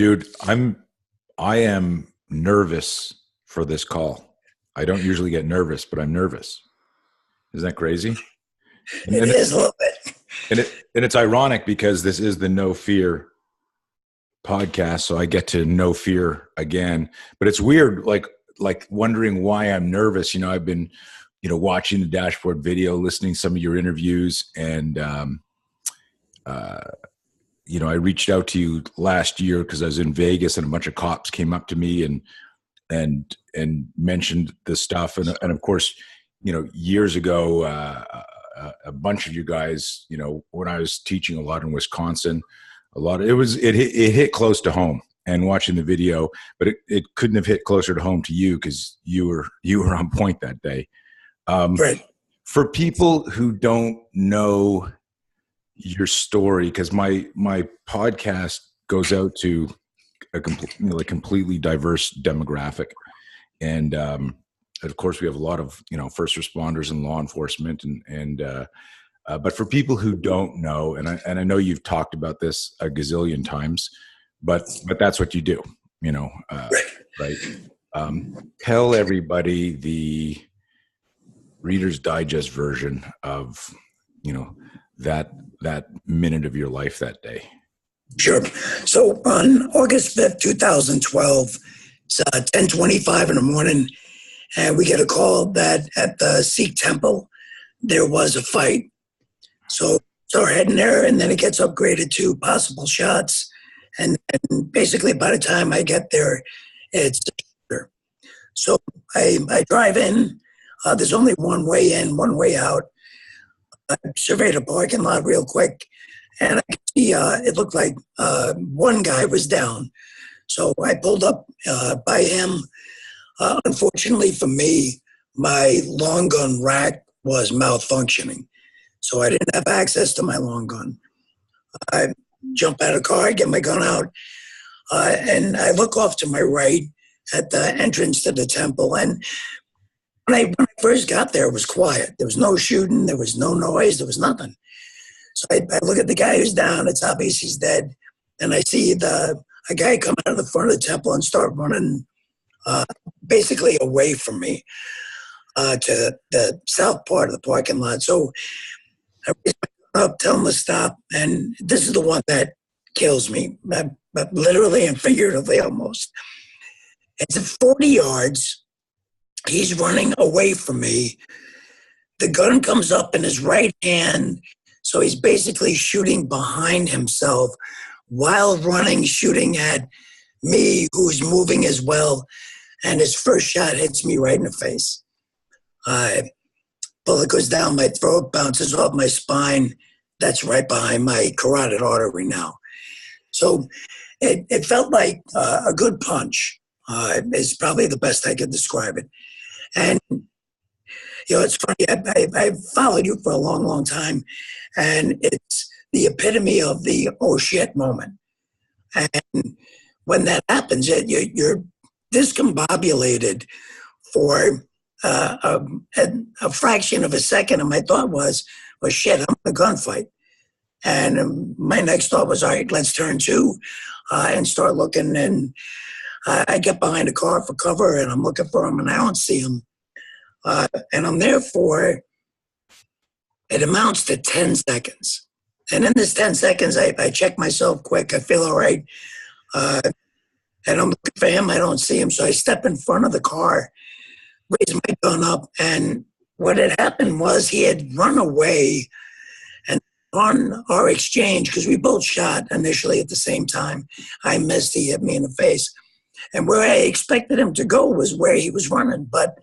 Dude, I am nervous for this call. I don't usually get nervous, but I'm nervous. Isn't that crazy? It is a little bit. And it's ironic because this is the No Fear podcast, so I get to no fear again. But it's weird, like wondering why I'm nervous. I've been, watching the dashboard video, listening to some of your interviews, and I reached out to you last year because I was in Vegas and a bunch of cops came up to me and mentioned this stuff. And of course, years ago, a bunch of you guys, when I was teaching a lot in Wisconsin, it hit close to home and watching the video, but it couldn't have hit closer to home to you because you were on point that day. Right. For people who don't know your story, because my podcast goes out to a completely diverse demographic, and of course we have a lot of first responders and law enforcement, and but for people who don't know, and I know you've talked about this a gazillion times, but that's what you do, right? Tell everybody the Reader's Digest version of that minute of your life that day. Sure. So on August 5th, 2012, it's 10:25 in the morning, and we get a call that at the Sikh temple, there was a fight. So we're heading there, and then it gets upgraded to possible shots. And basically by the time I get there, it's shooter. So I drive in. There's only one way in, one way out. I surveyed a parking lot real quick, and I could see it looked like one guy was down. So I pulled up by him. Unfortunately for me, my long gun rack was malfunctioning, so I didn't have access to my long gun. I jump out of the car, get my gun out, and I look off to my right at the entrance to the temple. And when I first got there, it was quiet. There was no shooting. There was no noise. There was nothing. So I look at the guy who's down. It's obvious he's dead. And I see a guy come out of the front of the temple and start running basically away from me to the south part of the parking lot. So I raise my gun up, tell him to stop. And this is the one that kills me, but literally and figuratively almost. It's at 40 yards. He's running away from me. The gun comes up in his right hand, so he's basically shooting behind himself while running, shooting at me, who's moving as well. And his first shot hits me right in the face. Bullet goes down my throat, bounces off my spine. That's right behind my carotid artery now. So it felt like a good punch. Is probably the best I could describe it. And, it's funny, I've followed you for a long, long time, and it's the epitome of the oh shit moment. And when that happens, you're discombobulated for a fraction of a second, and my thought was, well, shit, I'm in a gunfight. And my next thought was, all right, let's turn to and start looking. And I get behind a car for cover, and I'm looking for him, and I don't see him. And I'm there for, it amounts to 10 seconds. And in this 10 seconds, I check myself quick. I feel all right. And I'm looking for him. I don't see him. So I step in front of the car, raise my gun up. And what had happened was he had run away. And on our exchange, because we both shot initially at the same time, I missed. He hit me in the face. And where I expected him to go was where he was running, but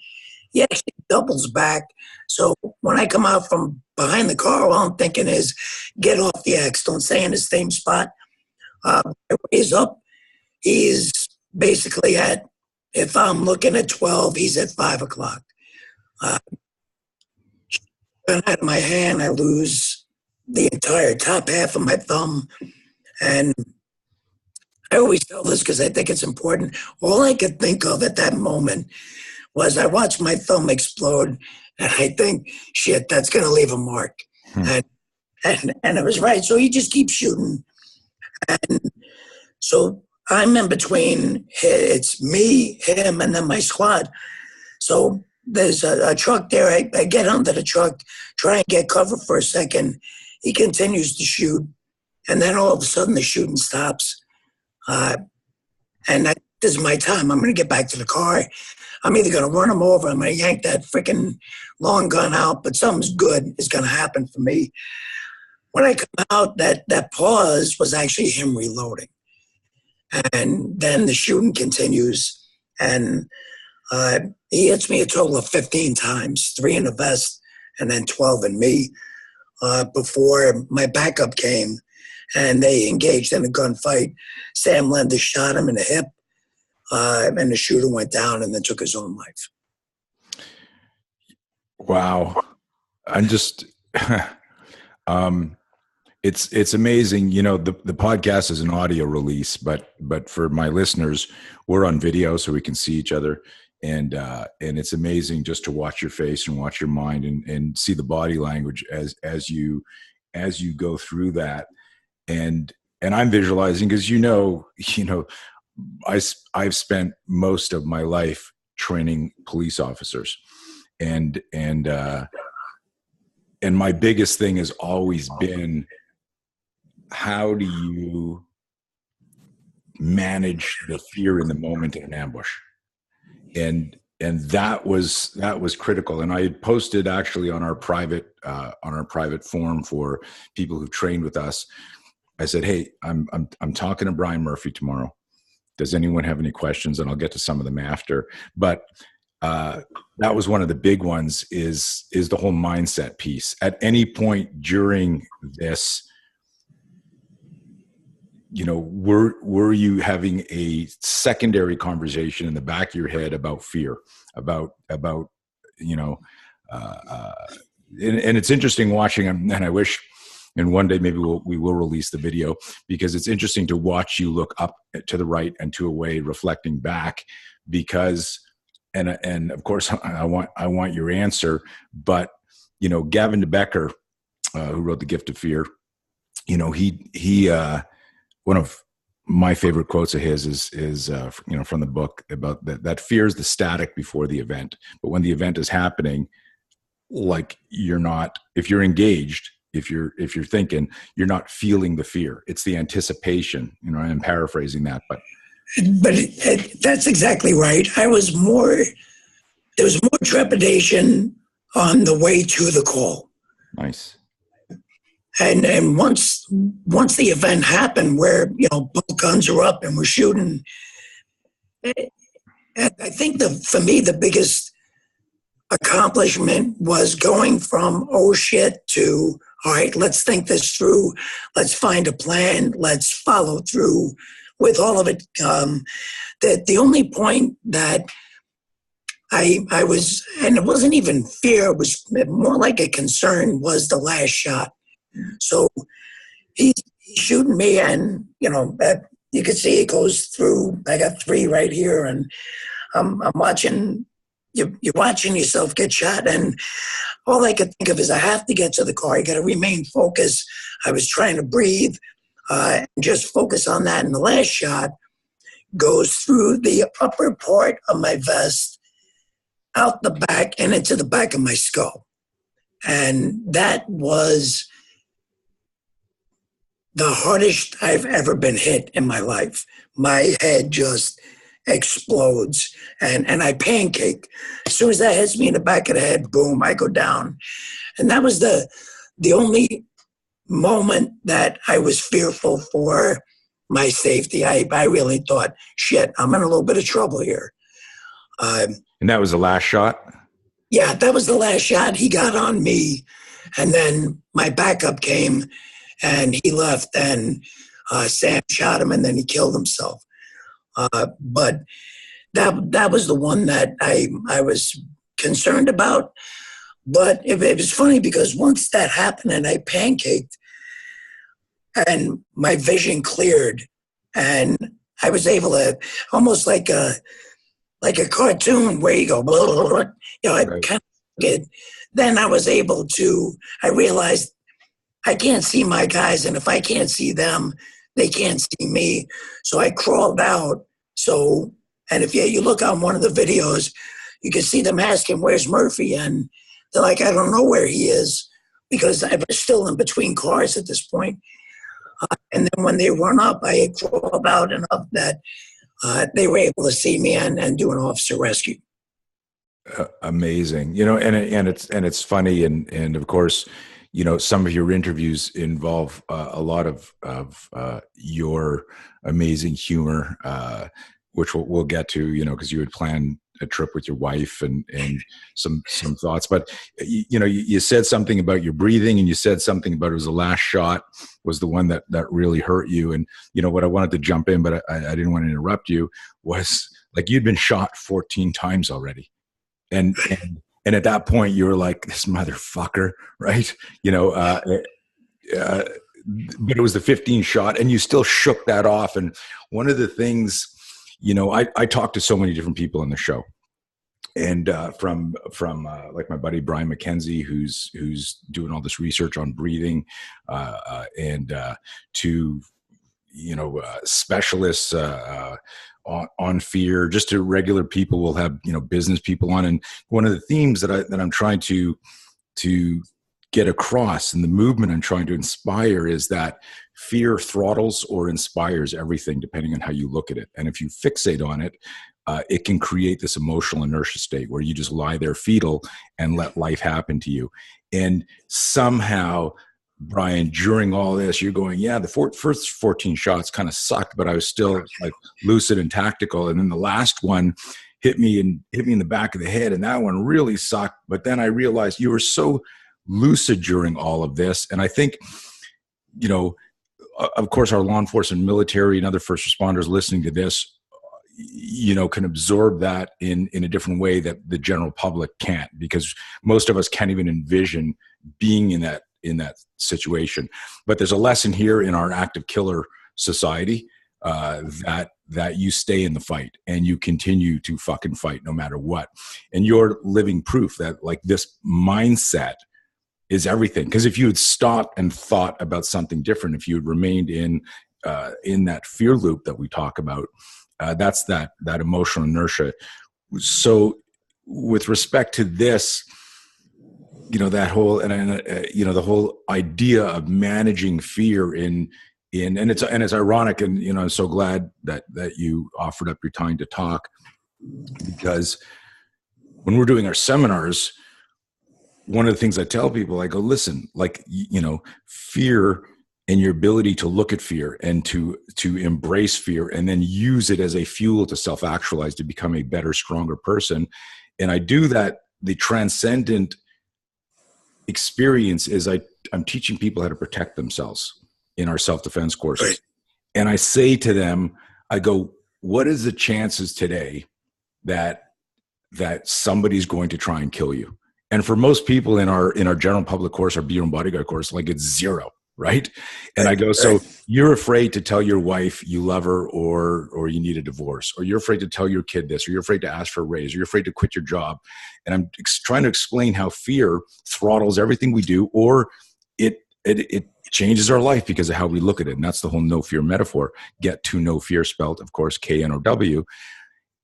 he actually doubles back. So when I come out from behind the car, all I'm thinking is, get off the X, don't stay in the same spot. I raise up. He's basically at, if I'm looking at 12, he's at 5 o'clock. Gun out of my hand, I lose the entire top half of my thumb. And I always tell this because I think it's important. All I could think of at that moment was I watched my thumb explode, and I think, shit, that's going to leave a mark. And it was right. So he just keeps shooting. And so I'm in between. It's me, him, and then my squad. So there's a truck there. I get under the truck, try and get cover for a second. He continues to shoot. And then all of a sudden the shooting stops. This is my time. I'm going to get back to the car. I'm either going to run him over. I'm going to yank that freaking long gun out, but something's good is going to happen for me. When I come out, that pause was actually him reloading. And then the shooting continues. And he hits me a total of 15 times, 3 in the vest and then 12 in me, before my backup came and they engaged in a gunfight. Sam Lender shot him in the hip, and the shooter went down and then took his own life. Wow. I'm just, it's amazing. You know, the podcast is an audio release, but for my listeners, we're on video so we can see each other. And it's amazing just to watch your face and watch your mind and see the body language as you go through that. And I'm visualizing because, I've spent most of my life training police officers, and my biggest thing has always been, how do you manage the fear in the moment in an ambush? And that was critical. And I had posted actually on our private forum for people who trained with us. I said, hey, I'm talking to Brian Murphy tomorrow. Does anyone have any questions? And I'll get to some of them after. But that was one of the big ones, is the whole mindset piece. At any point during this, were you having a secondary conversation in the back of your head about fear, about and it's interesting watching, and I wish, and one day maybe we will release the video, because it's interesting to watch you look up to the right and to away, reflecting back, because, and of course I want your answer, but Gavin DeBecker, who wrote The Gift of Fear, he one of my favorite quotes of his is from the book, about that fear is the static before the event, but when the event is happening, like, if you're engaged, if you're thinking, you're not feeling the fear. It's the anticipation. I'm paraphrasing that, but that's exactly right. There was more trepidation on the way to the call. Nice. And once the event happened, where both guns are up and we're shooting, I think for me the biggest accomplishment was going from oh shit to, all right, let's think this through, let's find a plan, let's follow through with all of it. The only point that I was, and it wasn't even fear, it was more like a concern, was the last shot. So he's shooting me, and you can see it goes through. I got 3 right here, and I'm watching. You're watching yourself get shot, and all I could think of is I have to get to the car. I got to remain focused. I was trying to breathe, and just focus on that. And the last shot goes through the upper part of my vest, out the back, and into the back of my skull. And that was the hardest I've ever been hit in my life. My head just explodes, and I pancake. As soon as that hits me in the back of the head, boom, I go down. And that was the only moment that I was fearful for my safety. I really thought, shit, I'm in a little bit of trouble here. And that was the last shot? Yeah, that was the last shot. He got on me, and then my backup came, and he left, and Sam shot him, and then he killed himself. But that was the one that I was concerned about. But it was funny, because once that happened and I pancaked and my vision cleared, and I was able to, almost like a cartoon where you go, blah, blah, blah, I right. kind of did. Then I realized I can't see my guys, and if I can't see them, they can't see me. So I crawled out. So, and if you look on one of the videos, you can see them asking, where's Murphy? And they're like, I don't know where he is, because I was still in between cars at this point. And then when they run up, I had crawled out enough that they were able to see me and do an officer rescue. Amazing, and it's funny, and of course, some of your interviews involve a lot of your amazing humor, which we'll get to, because you had planned a trip with your wife and some thoughts. But you said something about your breathing, and you said something about it was the last shot was the one that really hurt you. And what I wanted to jump in, but I didn't want to interrupt you, was like you'd been shot 14 times already, and at that point you were like, this motherfucker, right? But it was the 15th shot, and you still shook that off. And one of the things, I talked to so many different people in the show, and from like my buddy Brian McKenzie, who's doing all this research on breathing, and to specialists on fear, just to regular people. We'll have business people on, and one of the themes that I'm trying to get across, and the movement I'm trying to inspire, is that fear throttles or inspires everything depending on how you look at it. And if you fixate on it, it can create this emotional inertia state where you just lie there fetal and let life happen to you. And somehow, Brian, during all this, you're going, yeah, the first 14 shots kind of sucked, but I was still like lucid and tactical. And then the last one hit me in the back of the head, and that one really sucked. But then I realized you were so lucid during all of this. And I think, of course, our law enforcement, military, and other first responders listening to this, can absorb that in a different way that the general public can't, because most of us can't even envision being in that situation. But there's a lesson here in our active killer society, that you stay in the fight and you continue to fucking fight no matter what. And you're living proof that like this mindset is everything. Because if you had stopped and thought about something different, if you had remained in that fear loop that we talk about, that's that emotional inertia. So with respect to this, that whole, the whole idea of managing fear and it's ironic, and I'm so glad that you offered up your time to talk, because when we're doing our seminars, one of the things I tell people, I go, listen, like, fear and your ability to look at fear and to embrace fear and then use it as a fuel to self-actualize, to become a better, stronger person. And I do that. The transcendent experience is I'm teaching people how to protect themselves in our self-defense courses. Right. And I say to them, I go, what is the chances today that somebody's going to try and kill you? And for most people in our general public course, our Be Your Own Bodyguard course, like it's zero, right? And I go, so you're afraid to tell your wife you love her, or you need a divorce, or you're afraid to tell your kid this, or you're afraid to ask for a raise, or you're afraid to quit your job. And I'm trying to explain how fear throttles everything we do, or it changes our life because of how we look at it. And that's the whole no fear metaphor. Get to know fear, spelled, of course, KNOW.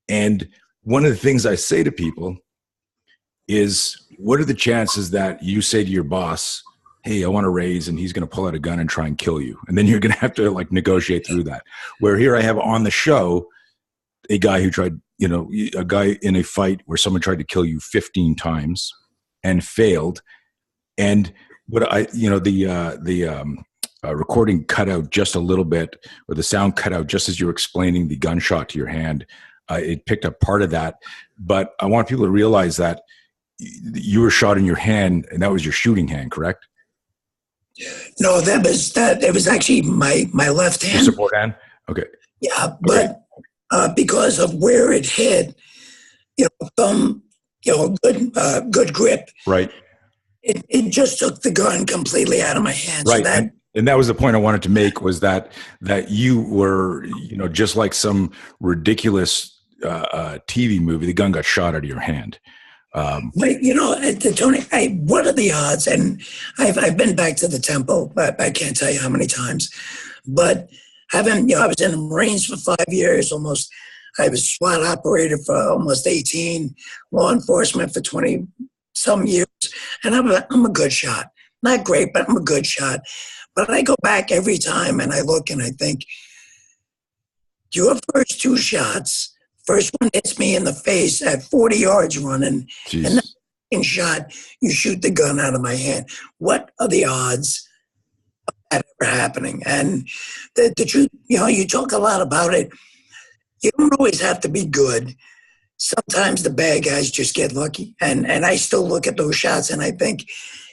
And one of the things I say to people is, what are the chances that you say to your boss, hey, I want a raise, and he's going to pull out a gun and try and kill you? And then you're going to have to like negotiate through that. Where here I have on the show a guy who tried, a guy in a fight where someone tried to kill you 15 times and failed. And what the recording cut out just a little bit, or the sound cut out just as you were explaining the gunshot to your hand. It picked up part of that, but I want people to realize that you were shot in your hand, and that was your shooting hand, correct? No, it was actually my left hand. Your support hand? Okay. Yeah, but because of where it hit, good grip. Right. It just took the gun completely out of my hands. Right. So and that was the point I wanted to make, was that you were, just like some ridiculous TV movie, the gun got shot out of your hand. But Tony, what are the odds? And I've been back to the temple, but I can't tell you how many times. But I was in the Marines for 5 years, almost. I was SWAT operator for almost 18, law enforcement for 20 some years. And I'm a good shot. Not great, but I'm a good shot. But I go back every time and I look and I think, your first two shots, first one hits me in the face at 40 yards running, Jeez. and the second shot, you shoot the gun out of my hand. What are the odds of that ever happening? And the truth, you talk a lot about it. You don't always have to be good. Sometimes the bad guys just get lucky. And I still look at those shots and I think,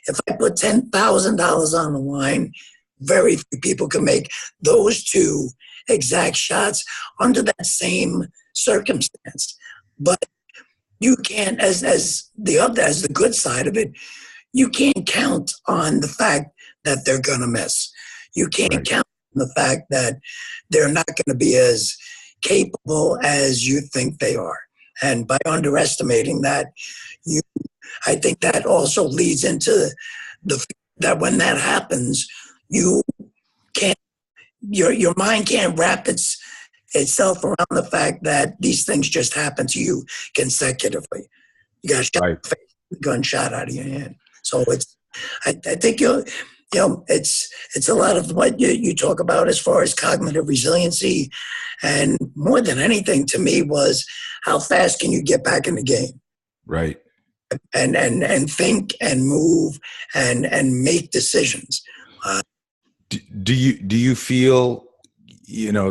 if I put $10,000 on the line, very few people can make those two exact shots under that same circumstance. But you can't, as the good side of it, you can't count on the fact that they're gonna miss. You can't count on the fact that they're not gonna be as capable as you think they are. And by underestimating that, I think that also leads into that when that happens, you can't, your mind can't wrap itself around the fact that these things just happen to you consecutively. You got shot in the face, gunshot out of your hand. So I think it's a lot of what you talk about as far as cognitive resiliency, and more than anything to me was how fast can you get back in the game, right? And think and move and make decisions. Do you feel,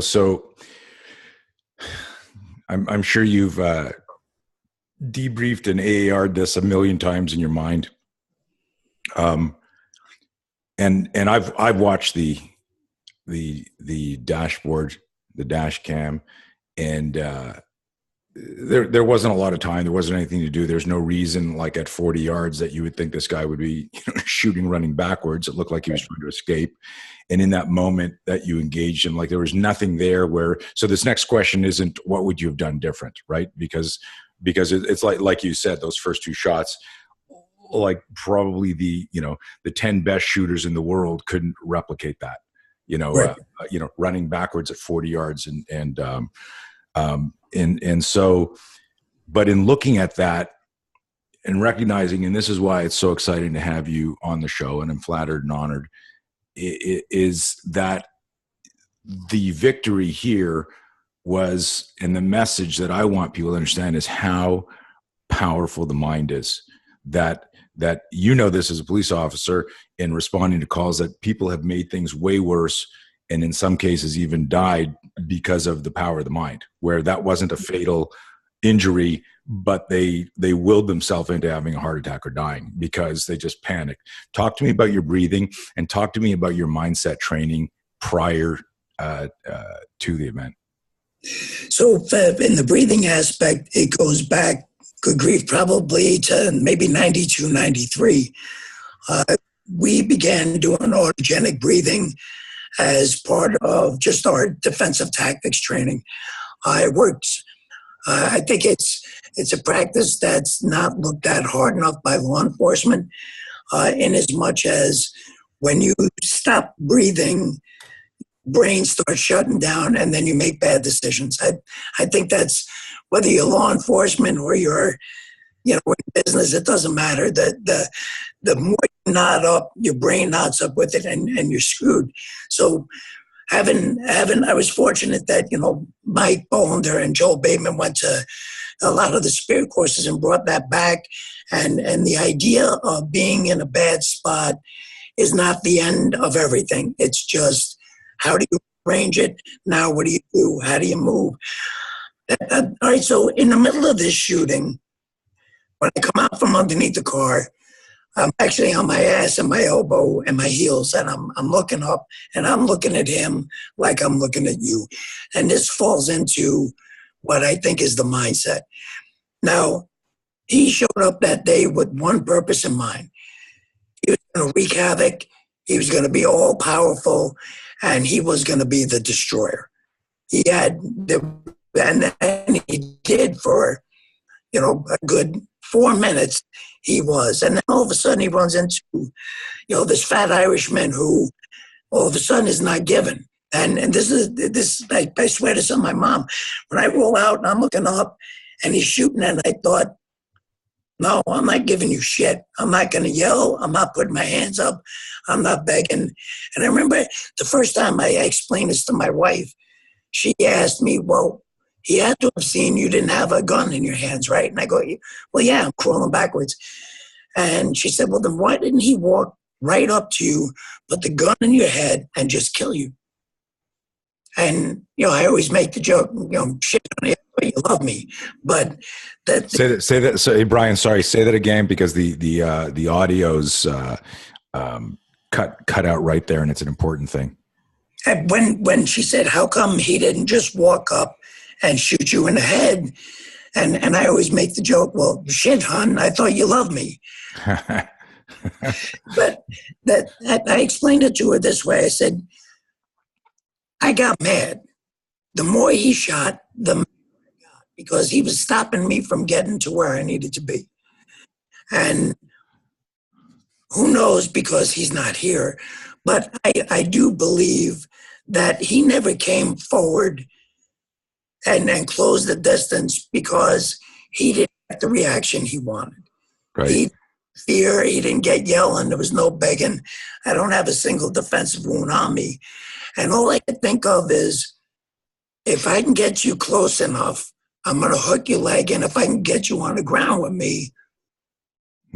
so I'm sure you've debriefed and AAR'd this a million times in your mind. And I've watched the dashboard, the dash cam, and there wasn't a lot of time. There wasn't anything to do. There's no reason, like at 40 yards, that you would think this guy would be shooting, running backwards. It looked like he was trying to escape. And in that moment that you engaged in, like there was nothing there where. So this next question isn't what would you have done different, right? Because it's like you said, those first two shots, like probably the 10 best shooters in the world couldn't replicate that. Running backwards at 40 yards and so, but in looking at that and recognizing, and this is why it's so exciting to have you on the show, and I'm flattered and honored, is that the victory here was, and the message that I want people to understand is how powerful the mind is. That this as a police officer, in responding to calls, that people have made things way worse, and in some cases even died because of the power of the mind, where that wasn't a fatal injury, but they willed themselves into having a heart attack or dying because they just panicked. Talk to me about your breathing, and talk to me about your mindset training prior to the event. So in the breathing aspect, it goes back, good grief, probably to maybe 92, 93. We began doing autogenic breathing as part of just our defensive tactics training. It works. I think it's a practice that's not looked at hard enough by law enforcement, in as much as when you stop breathing, brain starts shutting down and then you make bad decisions. I think that's, whether you're law enforcement or you're in business, it doesn't matter. The more you knot up, your brain knots up with it, and you're screwed. So I was fortunate that, Mike Bolander and Joel Bateman went to a lot of the spirit courses and brought that back. And the idea of being in a bad spot is not the end of everything. It's just, how do you arrange it? Now, what do you do? How do you move? All right, so in the middle of this shooting, when I come out from underneath the car, I'm actually on my ass and my elbow and my heels, and I'm looking up, and I'm looking at him like I'm looking at you. And this falls into what I think is the mindset. Now, he showed up that day with one purpose in mind. He was going to wreak havoc. He was going to be all powerful, and he was going to be the destroyer. He had and he did for, a good 4 minutes. He was, and then all of a sudden he runs into, this fat Irishman who all of a sudden is not given. And this I swear this on my mom. When I roll out and I'm looking up and he's shooting, and I thought, no, I'm not giving you shit. I'm not going to yell. I'm not putting my hands up. I'm not begging. And I remember the first time I explained this to my wife, she asked me, well, he had to have seen you didn't have a gun in your hands, right? And I go, well, yeah, I'm crawling backwards. And she said, well, then why didn't he walk right up to you, put the gun in your head, and just kill you? And, I always make the joke, shit on it, you love me. But say that. So, hey, Brian, sorry, say that again, because the audio's cut out right there, and it's an important thing. And when she said, how come he didn't just walk up and shoot you in the head? And I always make the joke, well, shit, hon, I thought you loved me. But I explained it to her this way. I said, I got mad. The more he shot, the more I got, because he was stopping me from getting to where I needed to be. And who knows, because he's not here. But I do believe that he never came forward and closed the distance because he didn't get the reaction he wanted. Right. He didn't fear, he didn't get yelling, there was no begging. I don't have a single defensive wound on me. And all I can think of is, if I can get you close enough, I'm going to hook your leg. And if I can get you on the ground with me,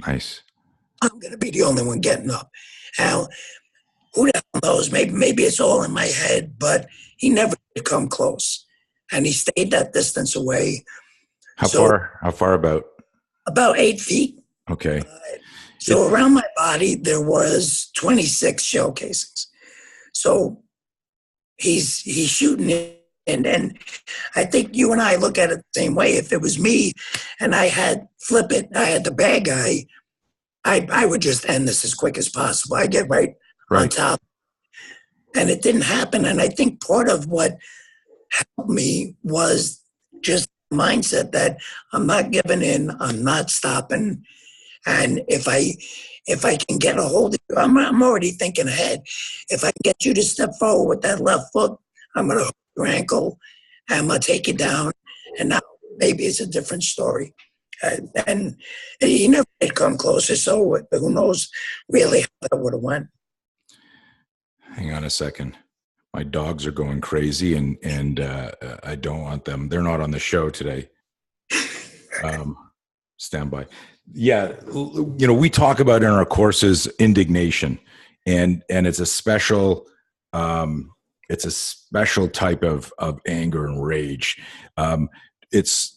nice, I'm going to be the only one getting up. Now, who the hell knows? Maybe it's all in my head, but he never did come close. And he stayed that distance away. How far about? About 8 feet. Okay. So around my body, there was 26 shell casings. So he's shooting it. And I think you and I look at it the same way. If it was me and I had the bad guy, I would just end this as quick as possible. I get right on top. And it didn't happen. And I think part of what helped me was just mindset that I'm not giving in, I'm not stopping. And if I can get a hold of you, I'm already thinking ahead. If I can get you to step forward with that left foot, I'm going to hook your ankle, and I'm going to take you down. And now maybe it's a different story. And he never did come closer, so who knows really how that would have went. Hang on a second. My dogs are going crazy, and I don't want them. They're not on the show today. Stand by. Yeah, we talk about in our courses indignation, and it's a special type of anger and rage. It's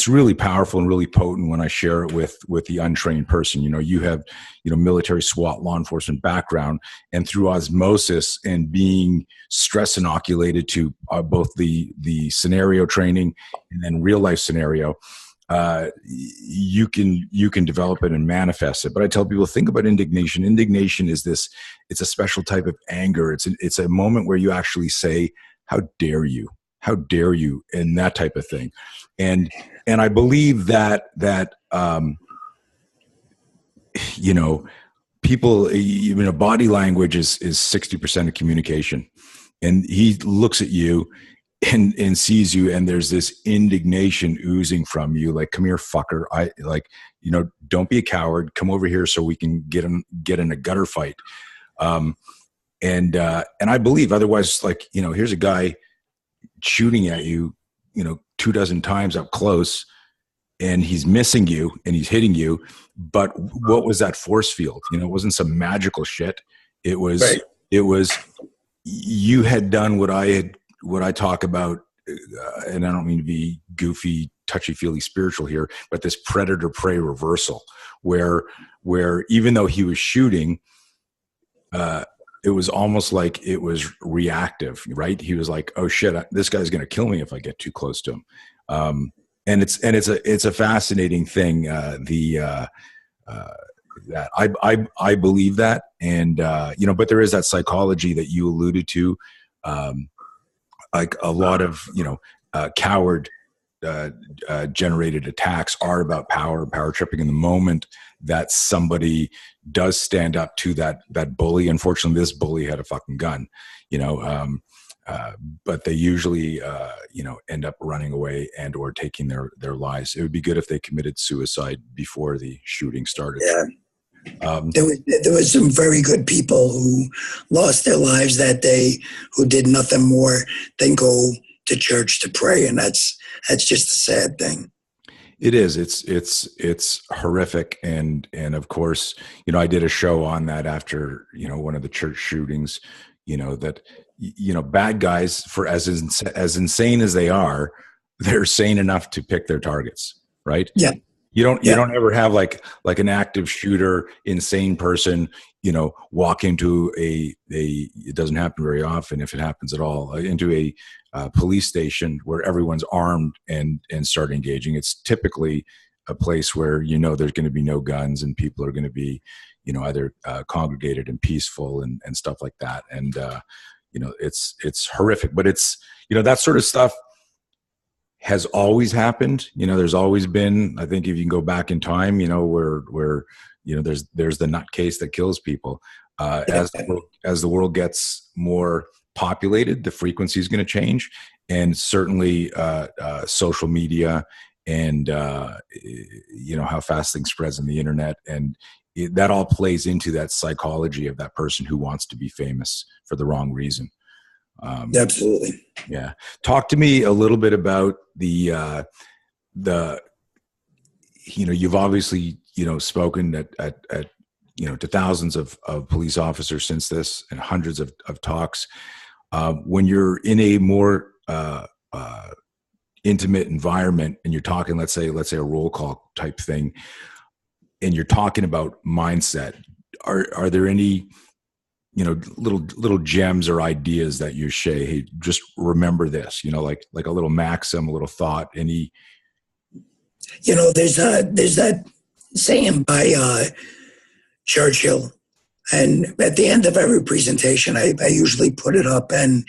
really powerful and really potent when I share it with the untrained person. You have military, SWAT, law enforcement background, and through osmosis and being stress inoculated to both the scenario training and then real life scenario, you can develop it and manifest it. But I tell people, think about indignation. Indignation is this, it's a special type of anger. It's a moment where you actually say, how dare you? How dare you? And that type of thing. And I believe that people, body language is 60% of communication. And he looks at you and sees you, and there's this indignation oozing from you, like, come here, fucker. Don't be a coward. Come over here so we can get in a gutter fight. And I believe otherwise, here's a guy shooting at you, 24 times up close, and he's missing you and he's hitting you. But what was that force field? It wasn't some magical shit. It was, right. It was, you had done what I talk about, and I don't mean to be goofy, touchy-feely spiritual here, but this predator-prey reversal, where even though he was shooting, it was almost like it was reactive, right? He was like, "Oh shit, this guy's going to kill me if I get too close to him." And it's a fascinating thing. That I believe that, and but there is that psychology that you alluded to. Like a lot of coward generated attacks are about power tripping. In the moment that somebody does stand up to that bully, unfortunately, this bully had a fucking gun, but they usually, end up running away and or taking their lives. It would be good if they committed suicide before the shooting started. Yeah. There was some very good people who lost their lives that day, who did nothing more than go to church to pray, and that's just a sad thing. It is. It's horrific, and of course, I did a show on that after one of the church shootings. That bad guys, for as insane as they are, they're sane enough to pick their targets, right? Yeah. You don't ever have like an active shooter, insane person, walk into it doesn't happen very often, if it happens at all, into a police station where everyone's armed and start engaging. It's typically a place where there's going to be no guns and people are going to be either congregated and peaceful and stuff like that. And it's horrific, but it's that sort of stuff has always happened. There's always been, I think if you can go back in time, where there's the nutcase that kills people. As the world gets more populated, the frequency is going to change, and certainly social media and how fast things spreads on the internet, and that all plays into that psychology of that person who wants to be famous for the wrong reason. Absolutely. Yeah. Talk to me a little bit about the you've obviously, spoken at to thousands of police officers since this, and hundreds of talks. When you're in a more intimate environment and you're talking, let's say a roll call type thing, and you're talking about mindset, are there any little gems or ideas that you say, hey, just remember this, like a little maxim, a little thought, any? There's that saying by Churchill, and at the end of every presentation, I usually put it up and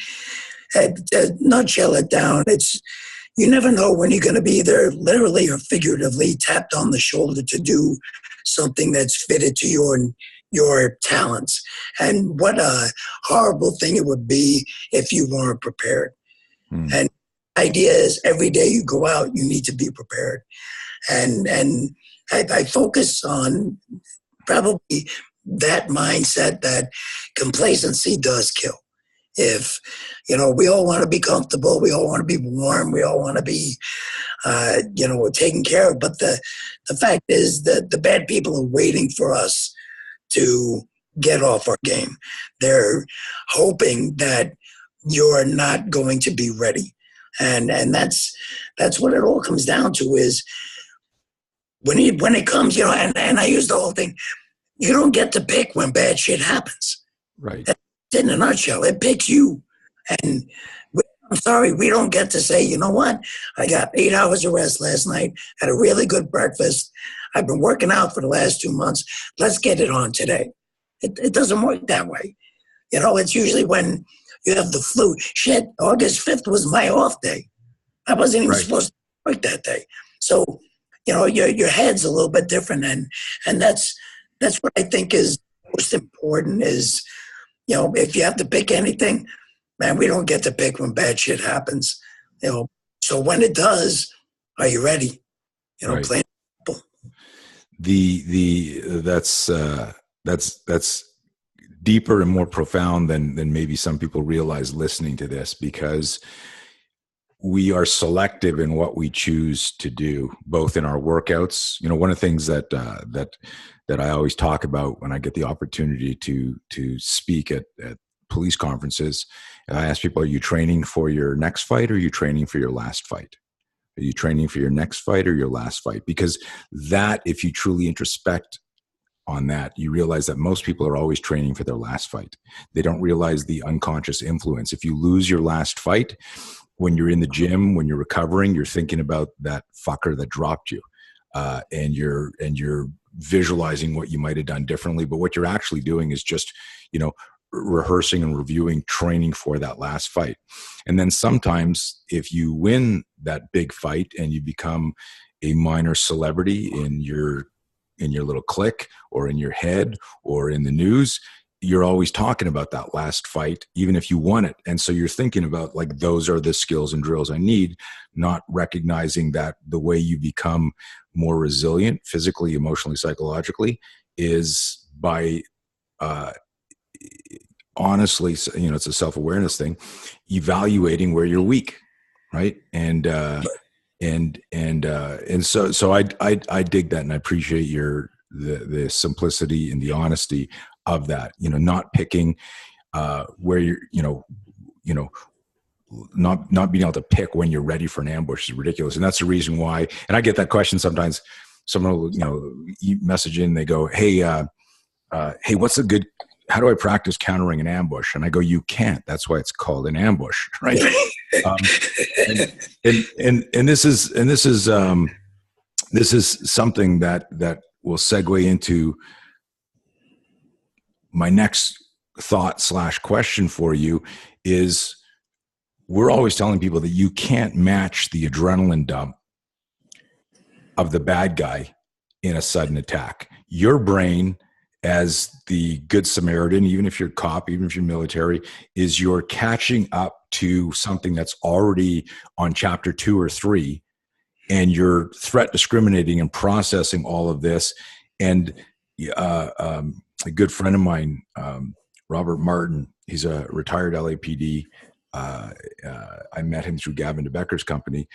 nutshell it down. It's, you never know when you're going to be either literally or figuratively tapped on the shoulder to do something that's fitted to your talents. And what a horrible thing it would be if you weren't prepared. And the idea is every day you go out, you need to be prepared. And I focus on probably that mindset that complacency does kill. If, we all want to be comfortable, we all want to be warm, we all want to be, taken care of. But the fact is that the bad people are waiting for us to get off our game. They're hoping that you're not going to be ready. And that's what it all comes down to, is when it comes, and I use the whole thing, you don't get to pick when bad shit happens. Right. That's in a nutshell. It picks you. And I'm sorry, we don't get to say, you know what? I got 8 hours of rest last night, had a really good breakfast. I've been working out for the last 2 months. Let's get it on today. It doesn't work that way. It's usually when you have the flu. Shit, August 5th was my off day. I wasn't even supposed to work that day. So, your head's a little bit different. And that's what I think is most important is, if you have to pick anything, man, we don't get to pick when bad shit happens. So when it does, are you ready? Plain simple. That's deeper and more profound than maybe some people realize listening to this, because we are selective in what we choose to do, both in our workouts. One of the things that I always talk about when I get the opportunity to speak at police conferences, and I ask people, are you training for your next fight, or are you training for your last fight? Are you training for your next fight or your last fight? Because that, if you truly introspect on that, you realize that most people are always training for their last fight. They don't realize the unconscious influence. If you lose your last fight, when you're in the gym, when you're recovering, you're thinking about that fucker that dropped you, and you're visualizing what you might have done differently. But what you're actually doing is just, rehearsing and reviewing training for that last fight. And then sometimes if you win that big fight and you become a minor celebrity in your little clique or in your head or in the news, you're always talking about that last fight, even if you won it. And so you're thinking about, like, those are the skills and drills I need, not recognizing that the way you become more resilient physically, emotionally, psychologically is by honestly, it's a self-awareness thing, evaluating where you're weak, right? And so I dig that, and I appreciate the simplicity and the honesty of that. Not picking where not being able to pick when you're ready for an ambush is ridiculous, and that's the reason why. And I get that question sometimes. Someone will message in, they go, hey, what's a good, how do I practice countering an ambush? And I go, you can't. That's why it's called an ambush, right? And this is something that will segue into my next thought / question for you. Is we're always telling people that you can't match the adrenaline dump of the bad guy in a sudden attack. Your brain, as the good Samaritan, even if you're a cop, even if you're military, is you're catching up to something that's already on chapter 2 or 3, and you're threat discriminating and processing all of this. And a good friend of mine, Robert Martin, he's a retired LAPD. I met him through Gavin DeBecker's company.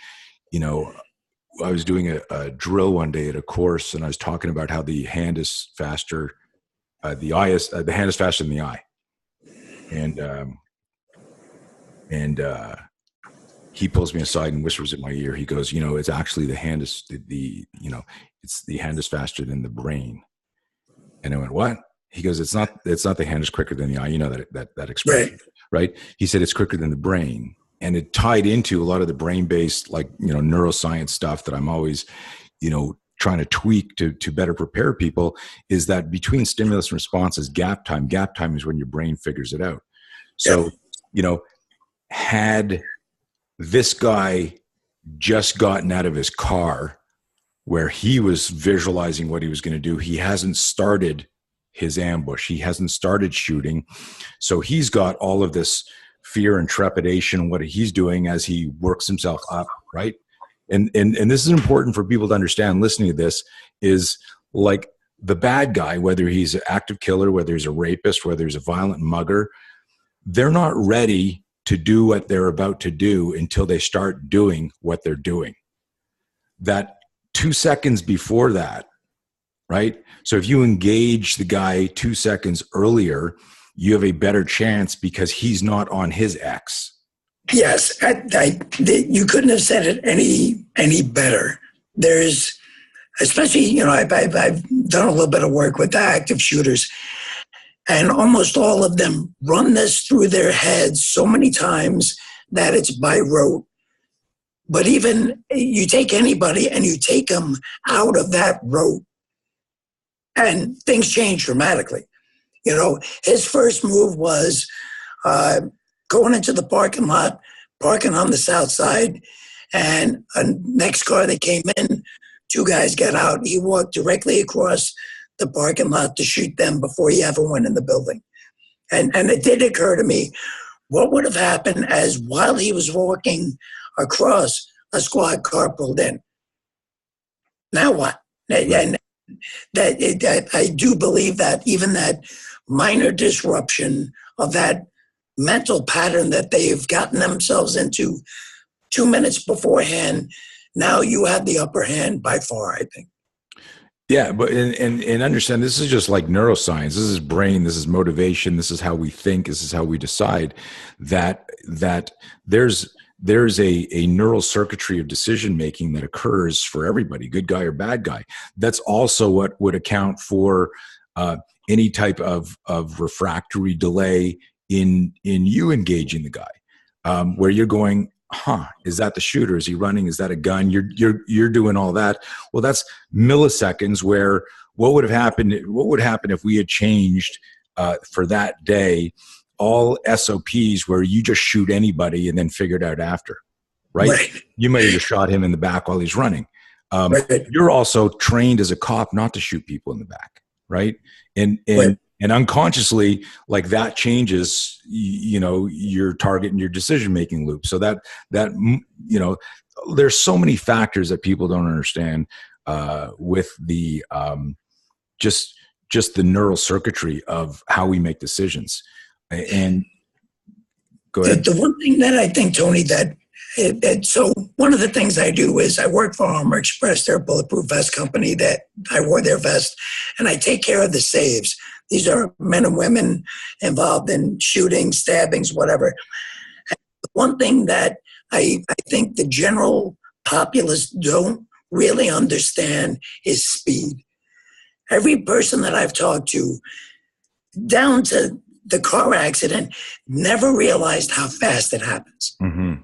I was doing a drill one day at a course, and I was talking about how the hand is faster. The hand is faster than the eye, and he pulls me aside and whispers in my ear. He goes, it's actually the hand is it's the hand is faster than the brain. And I went, what? He goes, it's not the hand is quicker than the eye. That expression, right? He said it's quicker than the brain, and it tied into a lot of the brain-based, neuroscience stuff that I'm always, trying to tweak to better prepare people. Is that between stimulus and response is gap time. Gap time is when your brain figures it out. So, had this guy just gotten out of his car where he was visualizing what he was going to do, he hasn't started his ambush. He hasn't started shooting. So he's got all of this fear and trepidation, what he's doing as he works himself up, right? And this is important for people to understand listening to this, is like the bad guy, whether he's an active killer, whether he's a rapist, whether he's a violent mugger, they're not ready to do what they're about to do until they start doing what they're doing. That 2 seconds before that, right? So if you engage the guy 2 seconds earlier, you have a better chance because he's not on his X. Yes, you couldn't have said it any better. There's, especially, I've done a little bit of work with the active shooters, and almost all of them run this through their heads so many times that it's by rote. But even you take anybody and you take them out of that rote, and things change dramatically. His first move was going into the parking lot, parking on the south side, and a next car that came in, 2 guys got out. He walked directly across the parking lot to shoot them before he ever went in the building. And it did occur to me, what would have happened as while he was walking across, a squad car pulled in? Now what? And I do believe that even that minor disruption of that mental pattern that they've gotten themselves into 2 minutes beforehand, now you have the upper hand by far, I think. Yeah, but and understand, this is just like neuroscience. This is brain. This is motivation. This is how we think. This is how we decide. That there's a neural circuitry of decision making that occurs for everybody, good guy or bad guy. That's also what would account for any type of refractory delay in you engaging the guy, where you're going, is that the shooter? Is he running? Is that a gun? You're doing all that. Well, that's milliseconds where what would happen if we had changed for that day, all SOPs where you just shoot anybody and then figure it out after, right? You might have just shot him in the back while he's running. You're also trained as a cop not to shoot people in the back, right? And unconsciously, like, that changes, your target and your decision-making loop. So that there's so many factors that people don't understand with the just the neural circuitry of how we make decisions. And go ahead. The one thing that I think, Tony, so one of the things I do is I work for Armor Express, their bulletproof vest company, that I wore their vest, and I take care of the saves. These are men and women involved in shootings, stabbings, whatever. And the one thing that I think the general populace don't really understand is speed. Every person that I've talked to, down to the car accident, never realized how fast it happens. Mm-hmm.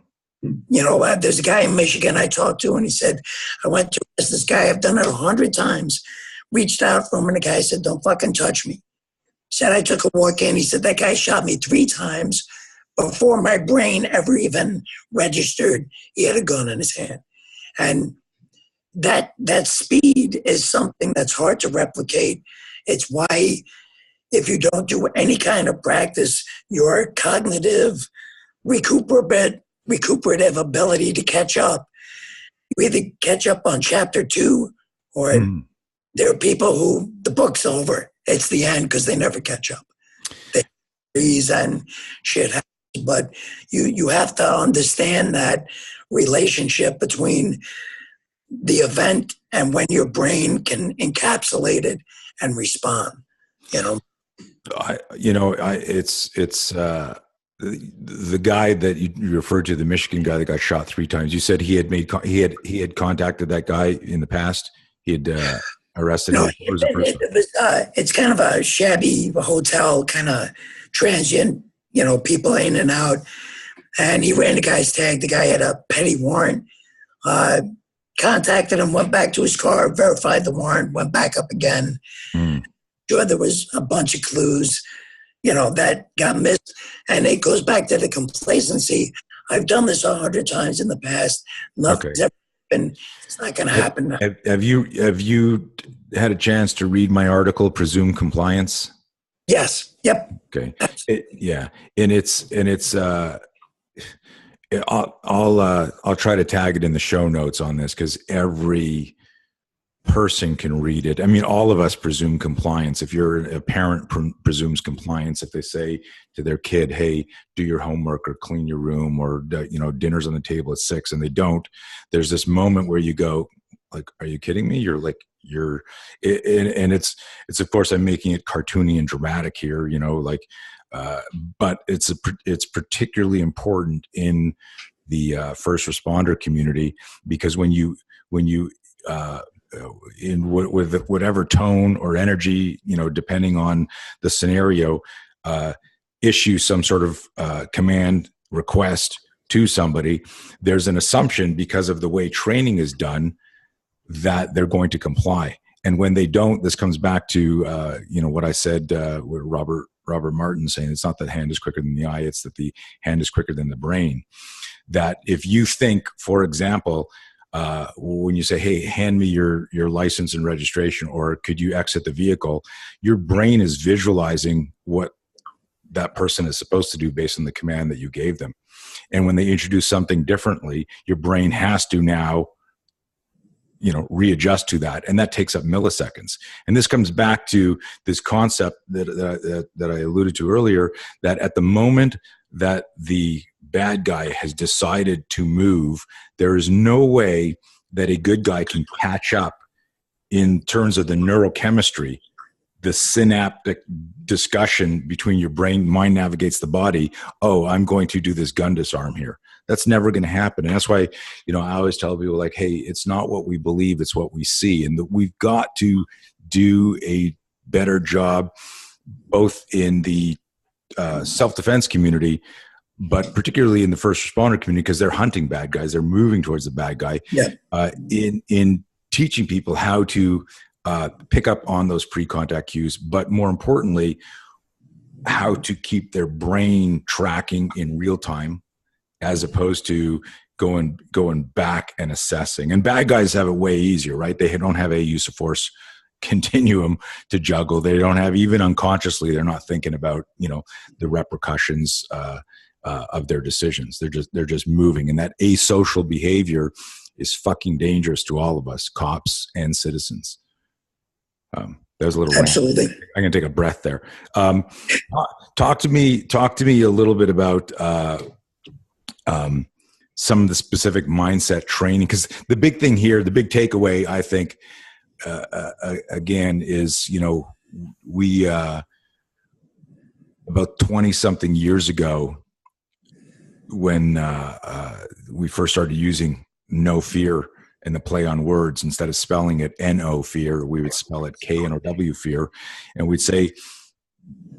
There's a guy in Michigan I talked to, and he said, I went to arrest this guy. I've done it 100 times. Reached out for him, and the guy said, don't fucking touch me. He said, I took a walk in. He said, that guy shot me 3 times before my brain ever even registered he had a gun in his hand. And that speed is something that's hard to replicate. It's why if you don't do any kind of practice, your cognitive, recuperative ability to catch up, you either catch up on chapter 2 or there are people who the book's over. It's the end because they never catch up. They freeze and shit happens. But you have to understand that relationship between the event and when your brain can encapsulate it and respond. It's the guy that you referred to, the Michigan guy that got shot 3 times. You said he had contacted that guy in the past. He had arrested him. It's kind of a shabby hotel, kind of transient, people in and out. And he ran the guy's tag. The guy had a petty warrant. Contacted him, went back to his car, verified the warrant, went back up again. Sure, there was a bunch of clues, that got missed. And it goes back to the complacency. I've done this 100 times in the past. Nothing's ever happened. It's not going to happen. Have you had a chance to read my article, Presumed Compliance? Yes. Yep. Okay. I'll try to tag it in the show notes on this, because every person can read it. I mean, all of us presume compliance. If you're a parent, presumes compliance. If they say to their kid, hey, do your homework or clean your room, or dinner's on the table at 6, and they don't, there's this moment where you go, like, are you kidding me? And it's of course, I'm making it cartoony and dramatic here, but it's particularly important in the first responder community, because when you with whatever tone or energy, depending on the scenario, issue some sort of command request to somebody, there's an assumption, because of the way training is done, that they're going to comply. And when they don't, this comes back to what I said with Robert Martin saying, it's not that the hand is quicker than the eye, it's that the hand is quicker than the brain. That if you think, for example, when you say, hey, hand me your license and registration, or could you exit the vehicle, your brain is visualizing what that person is supposed to do based on the command that you gave them. And when they introduce something differently, your brain has to now readjust to that. And that takes up milliseconds. And this comes back to this concept that I alluded to earlier, that at the moment that the bad guy has decided to move, there is no way that a good guy can catch up in terms of the neurochemistry, the synaptic discussion between your brain, mind navigates the body. Oh, I'm going to do this gun disarm here. That's never going to happen. And that's why, I always tell people, like, hey, it's not what we believe, it's what we see. And we've got to do a better job, both in the self-defense community, but particularly in the first responder community, because they're hunting bad guys. They're moving towards the bad guy. Yeah. In teaching people how to pick up on those pre-contact cues, but more importantly, how to keep their brain tracking in real time, as opposed to going back and assessing. And bad guys have it way easier, right? They don't have a use of force continuum to juggle. They don't have, even unconsciously, they're not thinking about, the repercussions of their decisions. They're just moving. And that asocial behavior is fucking dangerous to all of us, cops and citizens. That was a little Absolutely. rant. I'm gonna take a breath there. Talk to me a little bit about some of the specific mindset training, because the big thing here, the big takeaway, I think, again, is, we about 20 something years ago, when we first started using no fear and the play on words, instead of spelling it N-O fear, we would spell it K-N-O-W fear. And we'd say,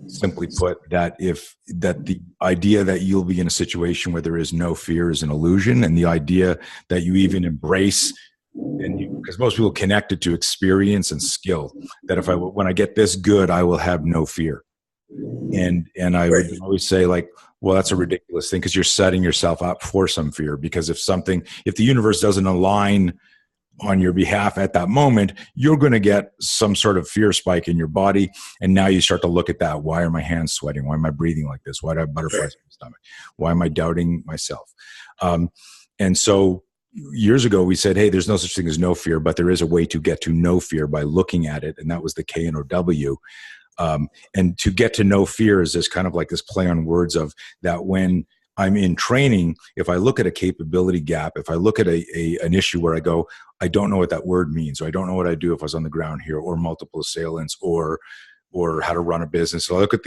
simply put, that the idea that you'll be in a situation where there is no fear is an illusion, and the idea that you even embrace, because most people connect it to experience and skill, that when I get this good, I will have no fear. And I would always say, like, well, that's a ridiculous thing, because you're setting yourself up for some fear. Because if the universe doesn't align on your behalf at that moment, you're going to get some sort of fear spike in your body. And now you start to look at that. Why are my hands sweating? Why am I breathing like this? Why do I have butterflies in my stomach? Why am I doubting myself? And so years ago, we said, hey, there's no such thing as no fear, but there is a way to get to no fear by looking at it. And that was the K-N-O-W. And to get to no fear is this kind of like this play on words of that. When I'm in training, if I look at a capability gap, if I look at an issue where I go, I don't know what that word means, or I don't know what I'd do if I was on the ground here, or multiple assailants, or how to run a business. So I look at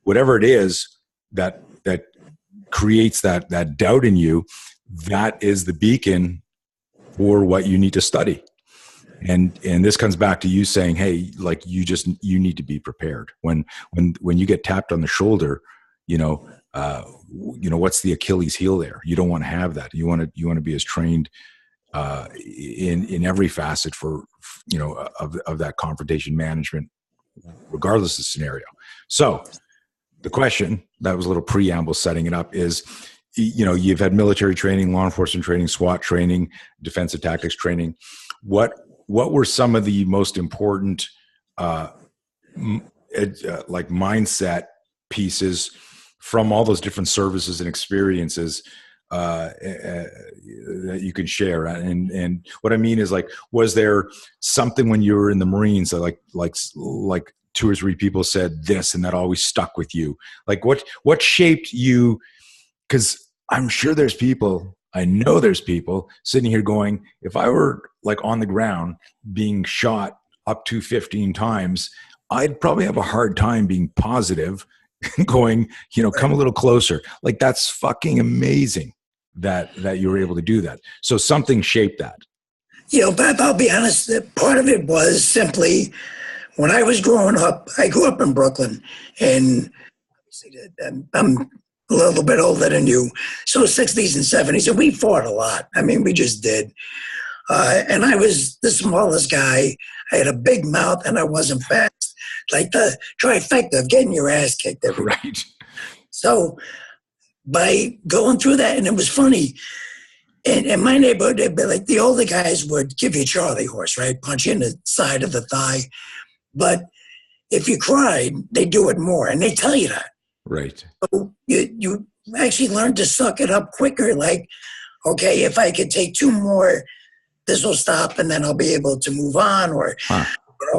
whatever it is that creates that doubt in you. That is the beacon for what you need to study. And this comes back to you saying, hey, like, you need to be prepared when you get tapped on the shoulder. What's the Achilles heel there? You don't want to have that. You want to be as trained in every facet for of that confrontation management, regardless of the scenario. So the question, that was a little preamble setting it up, is, you've had military training, law enforcement training, SWAT training, defensive tactics training. What were some of the most important like mindset pieces from all those different services and experiences that you can share? And what I mean is, like, was there something when you were in the Marines that like 2 or 3 people said this and that always stuck with you? Like, what shaped you? Because I'm sure I know there's people sitting here going, if I were like on the ground being shot up to 15 times, I'd probably have a hard time being positive, going, come a little closer. Like, that's fucking amazing that you were able to do that. So something shaped that. But I'll be honest, part of it was simply, when I was growing up, I grew up in Brooklyn, and I'm a little bit older than you, so 60s and 70s, and we fought a lot. I mean, we just did. And I was the smallest guy. I had a big mouth, and I wasn't fast. Like the trifecta of getting your ass kicked every day. Right. So by going through that, and it was funny, in my neighborhood, it'd be like the older guys would give you a Charlie horse, right? Punch you in the side of the thigh. But if you cried, they do it more, and they tell you that. Right. So you actually learn to suck it up quicker. Like, okay, if I could take 2 more, this will stop, and then I'll be able to move on, or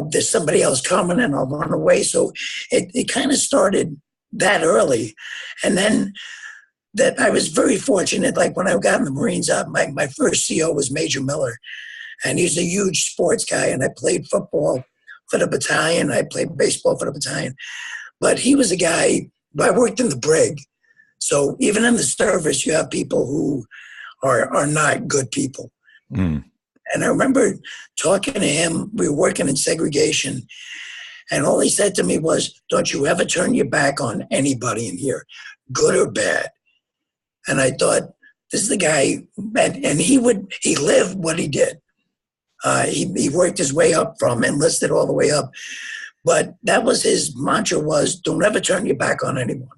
there's somebody else coming and I'll run away. So it kind of started that early. And then that I was very fortunate. Like, when I got in the Marines, my first CO was Major Miller, and he's a huge sports guy. And I played football for the battalion. I played baseball for the battalion. But he was a guy, I worked in the brig. So even in the service, you have people who are not good people. Mm. And I remember talking to him. We were working in segregation. And all he said to me was, don't you ever turn your back on anybody in here, good or bad. And I thought, this is the guy, and he lived what he did. He worked his way up from enlisted all the way up. But that was his mantra, was don't ever turn your back on anyone,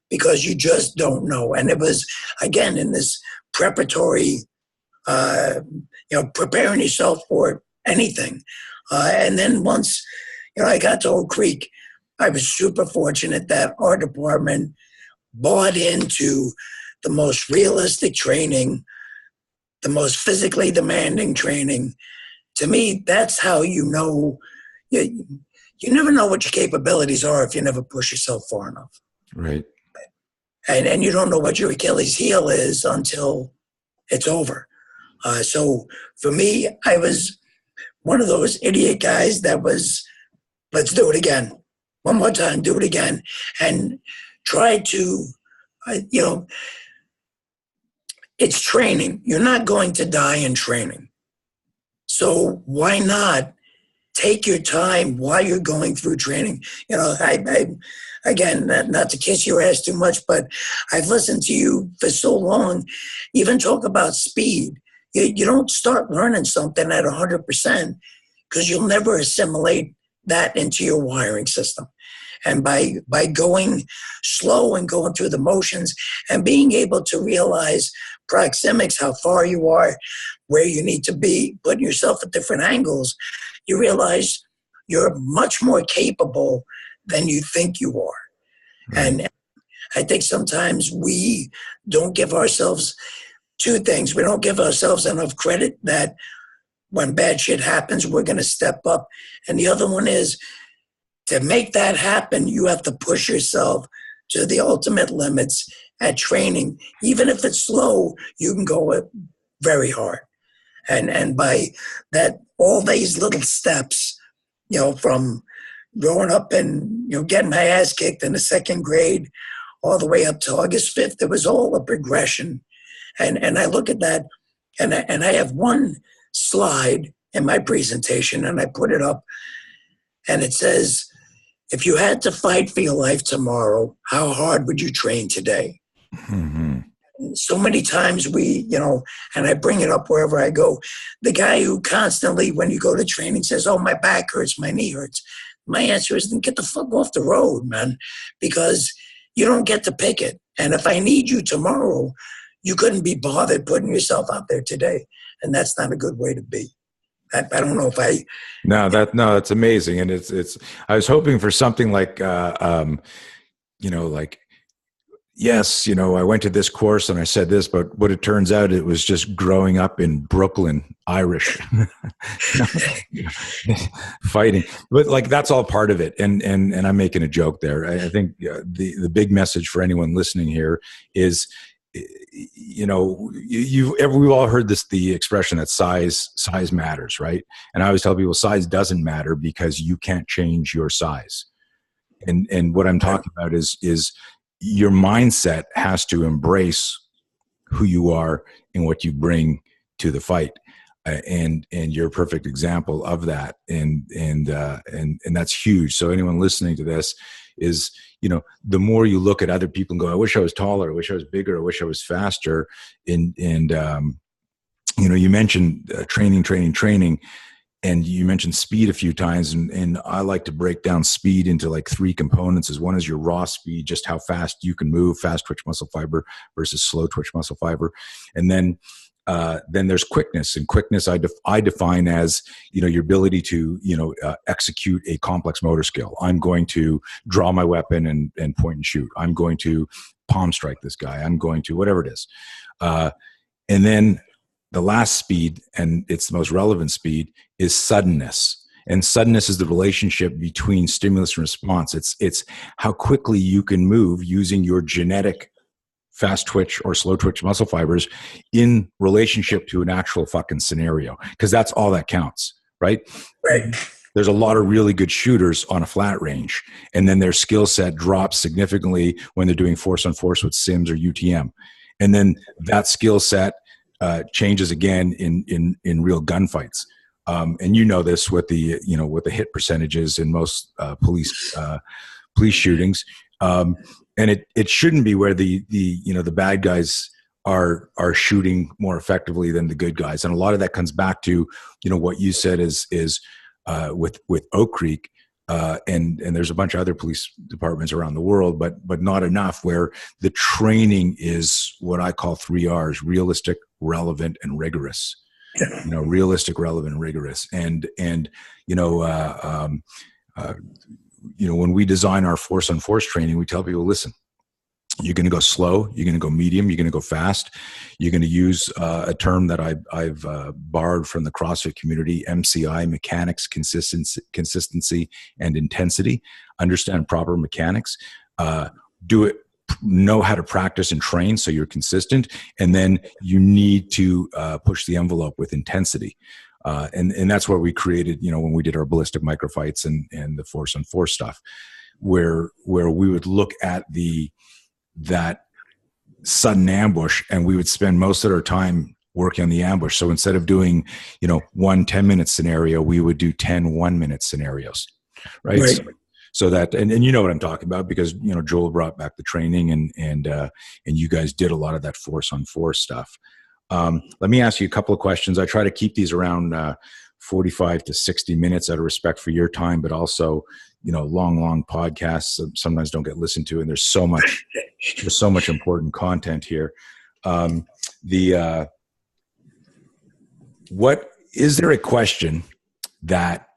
because you just don't know. And it was, again, in this preparatory, preparing yourself for anything. And then once, I got to Oak Creek, I was super fortunate that our department bought into the most realistic training, the most physically demanding training. To me, that's how you know. You never know what your capabilities are if you never push yourself far enough. Right. And you don't know what your Achilles heel is until it's over. So for me, I was one of those idiot guys that was, let's do it again. One more time, do it again. And try to, it's training. You're not going to die in training. So why not take your time while you're going through training? Again, not to kiss your ass too much, but I've listened to you for so long, even talk about speed. You don't start learning something at 100% because you'll never assimilate that into your wiring system. And by going slow and going through the motions and being able to realize proxemics, how far you are, where you need to be, putting yourself at different angles, you realize you're much more capable than you think you are. Right. And I think sometimes we don't give ourselves two things. We don't give ourselves enough credit that when bad shit happens, we're going to step up. And the other one is, to make that happen, you have to push yourself to the ultimate limits at training. Even if it's slow, you can go it very hard. And by that, all these little steps, from growing up and, getting my ass kicked in the second grade all the way up to August 5th, it was all a progression. And I look at that, and I have one slide in my presentation, and I put it up, and it says, if you had to fight for your life tomorrow, how hard would you train today? Mm-hmm. So many times we, and I bring it up wherever I go, the guy who constantly, when you go to training, says, oh, my back hurts, my knee hurts. My answer is, then get the fuck off the road, man, because you don't get to pick it. And if I need you tomorrow, you couldn't be bothered putting yourself out there today. And that's not a good way to be. I don't know if I. No, that's amazing. And it's, I was hoping for something like, like, yes, I went to this course and I said this, but what it turns out, it was just growing up in Brooklyn, Irish, fighting. But like, that's all part of it. And I'm making a joke there. I think the big message for anyone listening here is, we've all heard the expression that size matters, right? And I always tell people size doesn't matter because you can't change your size. And what I'm talking about is your mindset has to embrace who you are and what you bring to the fight. And you're a perfect example of that. And that's huge. So anyone listening to this is, the more you look at other people and go, I wish I was taller, I wish I was bigger, I wish I was faster. And you mentioned training, and you mentioned speed a few times. And I like to break down speed into like three components. One is your raw speed, just how fast you can move, fast twitch muscle fiber versus slow twitch muscle fiber. And then there's quickness, and quickness I define as, your ability to, execute a complex motor skill. I'm going to draw my weapon and point and shoot. I'm going to palm strike this guy. I'm going to whatever it is. And then the last speed, and it's the most relevant speed, is suddenness. And suddenness is the relationship between stimulus and response. It's how quickly you can move using your genetic fast twitch or slow twitch muscle fibers in relationship to an actual fucking scenario. Because that's all that counts, right? Right. There's a lot of really good shooters on a flat range, and then their skill set drops significantly when they're doing force on force with sims or UTM. And then that skill set changes again in real gunfights. And this with the with the hit percentages in most police shootings. And it shouldn't be where the bad guys are shooting more effectively than the good guys. And a lot of that comes back to what you said is with Oak Creek. and there's a bunch of other police departments around the world, but not enough, where the training is what I call 3 R's: realistic, relevant, and rigorous. Yeah. Realistic, relevant, and rigorous. And when we design our force on force training, we tell people, listen, you're going to go slow, you're going to go medium, you're going to go fast. You're going to use a term that I've borrowed from the CrossFit community: MCI, mechanics, consistency, and intensity. Understand proper mechanics. Do it. Know how to practice and train so you're consistent, and then you need to push the envelope with intensity. And that's where we created, when we did our ballistic microfights and the force on force stuff, where we would look at that sudden ambush, and we would spend most of our time working on the ambush. So instead of doing, 1 10-minute scenario, we would do 10 1-minute scenarios, right? So that, and you know what I'm talking about, because, Joel brought back the training and you guys did a lot of that force on force stuff. Let me ask you a couple of questions. I try to keep these around 45 to 60 minutes out of respect for your time, but also, long podcasts sometimes don't get listened to, and there's so much important content here. What is there a question that,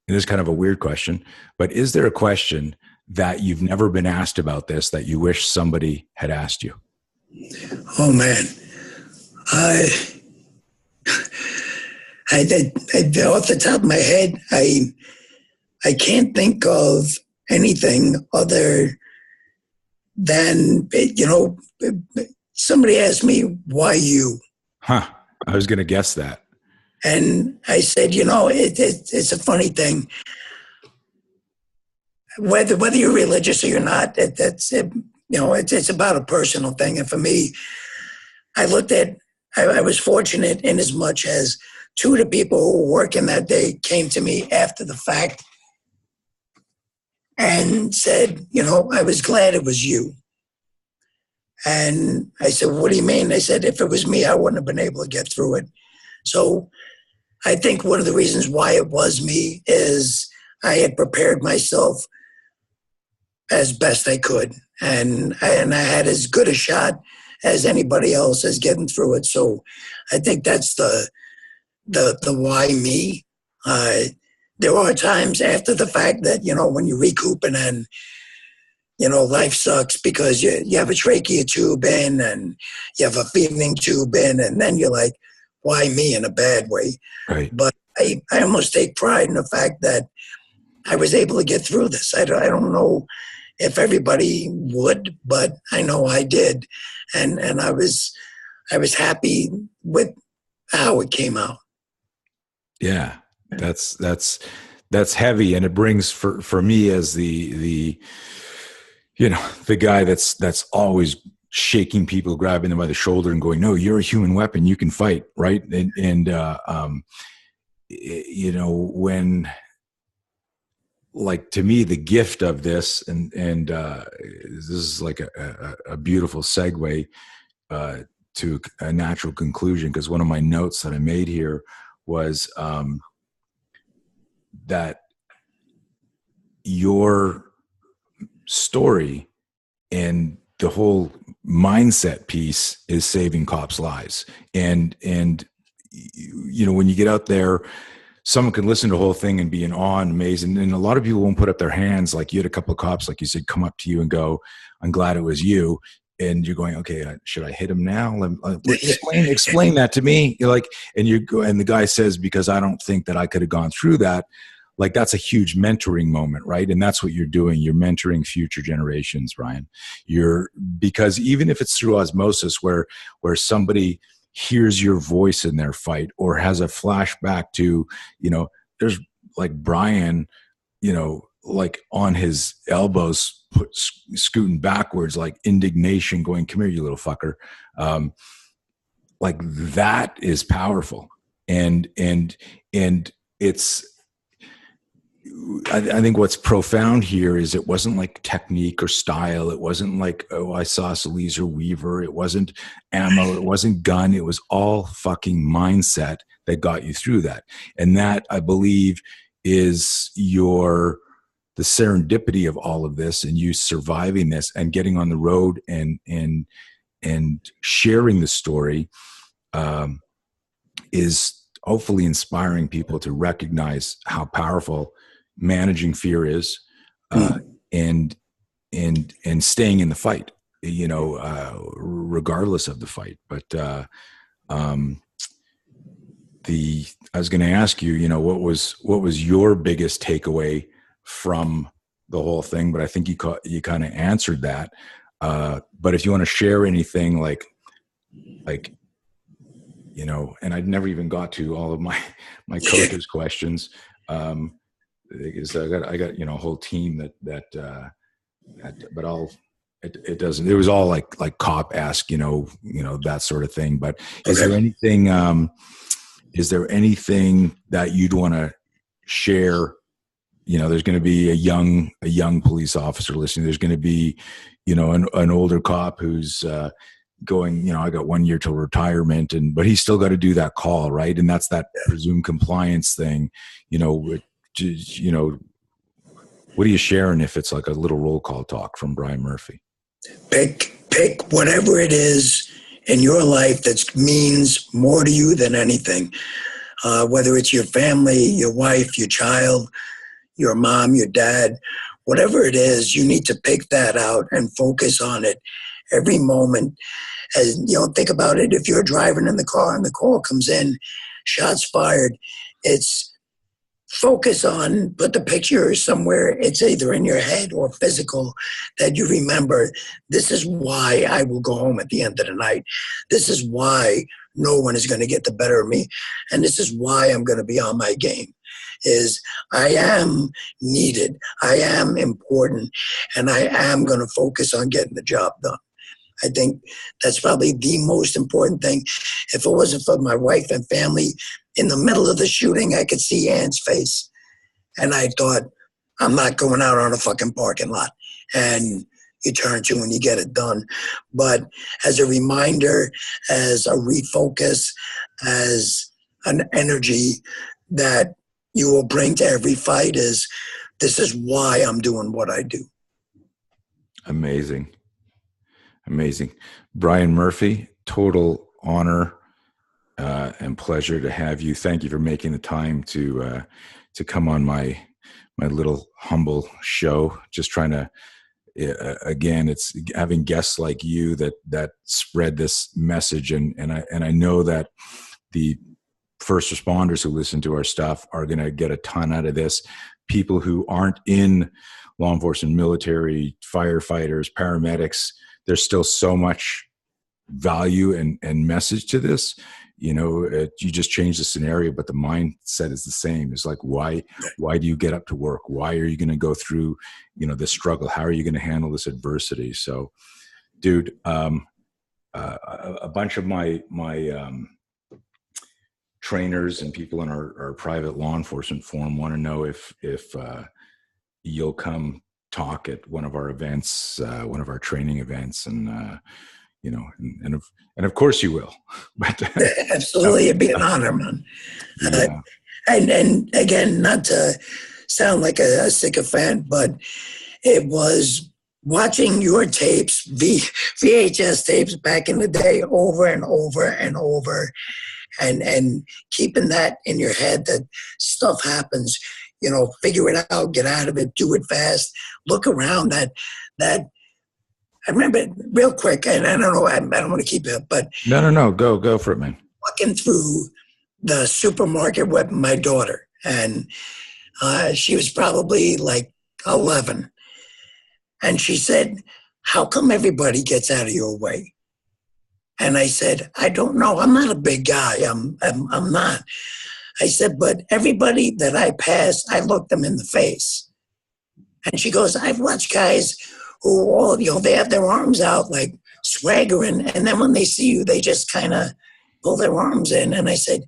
and this is kind of a weird question, but is there a question that you've never been asked about this that you wish somebody had asked you? Oh man, I off the top of my head, I can't think of anything other than, somebody asked me, why you? I was going to guess that. And I said, it's a funny thing. Whether you're religious or you're not, it's about a personal thing. And for me, I was fortunate in as much as 2 of the people who were working that day came to me after the fact and said, I was glad it was you. And I said, what do you mean? They said, if it was me, I wouldn't have been able to get through it. So I think one of the reasons why it was me is I had prepared myself as best I could. And I had as good a shot as anybody else as getting through it. So I think that's the why me. There are times after the fact that, when you're recouping and, life sucks because you have a trachea tube in and you have a feeding tube in, and then you're like, why me, in a bad way? Right. But I almost take pride in the fact that I was able to get through this. I don't know if everybody would, but I know I did. And I was happy with how it came out. Yeah, that's heavy, and it brings for me as the guy that's always shaking people, grabbing them by the shoulder and going, no, you're a human weapon, you can fight, right? And when, like, to me, the gift of this, and this is like a beautiful segue to a natural conclusion, because one of my notes that I made here was that your story and the whole mindset piece is saving cops' lives. And when you get out there, someone can listen to the whole thing and be in awe and amazed. And a lot of people won't put up their hands. Like, you had a couple of cops, like you said, come up to you and go, I'm glad it was you. And you're going, okay, should I hit him now? Explain that to me. You're like, and the guy says, because I don't think that I could have gone through that. Like, that's a huge mentoring moment, right? And that's what you're doing. You're mentoring future generations, Ryan. Because even if it's through osmosis, where somebody hears your voice in their fight or has a flashback to, there's like Brian, like on his elbows, scooting backwards, like indignation, going, come here, you little fucker. Like, that is powerful. And it's, I think what's profound here is it wasn't like technique or style. It wasn't like, oh, I saw Salise or Weaver. It wasn't ammo. It wasn't gun. It was all fucking mindset that got you through that. And that, I believe, is your the serendipity of all of this, and you surviving this and getting on the road and sharing the story, is hopefully inspiring people to recognize how powerful managing fear is, and staying in the fight, regardless of the fight. But I was going to ask you, what was your biggest takeaway from the whole thing? But I think you kind of answered that. But if you want to share anything, like, and I'd never even got to all of my coaches' questions, because I got a whole team that but it doesn't. It was all like cop-esque, that sort of thing. But is there anything? Is there anything that you'd want to share? There's going to be a young police officer listening. There's going to be, an older cop who's going, I got 1 year till retirement, but he's still got to do that call, right? And that's that presumed compliance thing. What are you sharing if it's like a little roll call talk from Brian Murphy? Pick whatever it is in your life that means more to you than anything. Whether it's your family, your wife, your child, your mom, your dad, whatever it is, you need to pick that out and focus on it every moment. As think about it. If you're driving in the car and the call comes in, shots fired, it's focus on, put the picture somewhere, it's either in your head or physical, that you remember, this is why I will go home at the end of the night. This is why no one is going to get the better of me. And this is why I'm going to be on my game. Is I am needed, I am important, and I am going to focus on getting the job done. I think that's probably the most important thing. If it wasn't for my wife and family, in the middle of the shooting, I could see Ann's face. And I thought, I'm not going out on a fucking parking lot. And you turn to when you get it done. But as a reminder, as a refocus, as an energy that you will bring to every fight, is this is why I'm doing what I do. Amazing. Brian Murphy, total honor and pleasure to have you. Thank you for making the time to come on my little humble show. Just trying to, again, it's having guests like you that spread this message, and I know that the first responders who listen to our stuff are going to get a ton out of this. People who aren't in law enforcement, military, firefighters, paramedics, there's still so much value and message to this. You just change the scenario, but the mindset is the same. It's like, why do you get up to work? Why are you going to go through, this struggle? How are you going to handle this adversity? So, dude, a bunch of my trainers and people in our private law enforcement forum want to know if you'll come talk at one of our events, one of our training events, and of course you will. But absolutely, it'd be an honor, man. Yeah. And again, not to sound like a sycophant, but it was watching your tapes, VHS tapes back in the day, over and over and over, and keeping that in your head that stuff happens. Figure it out, get out of it, do it fast, look around. That I remember real quick, and I don't know, I don't want to keep it, but no, go for it, man. Walking through the supermarket with my daughter, and she was probably like 11, and she said, "How come everybody gets out of your way?" And I said, "I don't know. I'm not a big guy. I'm not." I said, "But everybody that I pass, I look them in the face." And she goes, "I've watched guys who all, they have their arms out like swaggering, and then when they see you, they just kind of pull their arms in." And I said,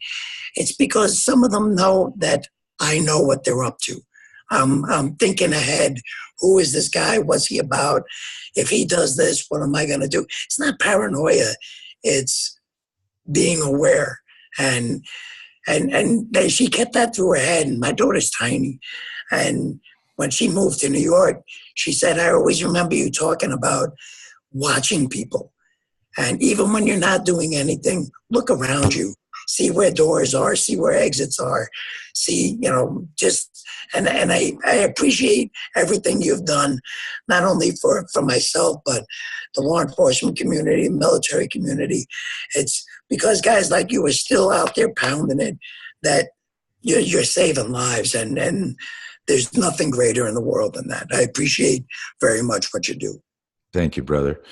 "It's because some of them know that I know what they're up to. I'm thinking ahead. Who is this guy? What's he about? If he does this, what am I going to do?" It's not paranoia. It's being aware. And she kept that through her head. And my daughter's tiny. And when she moved to New York, she said, I always remember you talking about watching people. And even when you're not doing anything, look around you, see where doors are, see where exits are, see, and I appreciate everything you've done, not only for myself, but the law enforcement community, military community. It's because guys like you are still out there pounding it that you're saving lives, and there's nothing greater in the world than that. I appreciate very much what you do. Thank you, brother.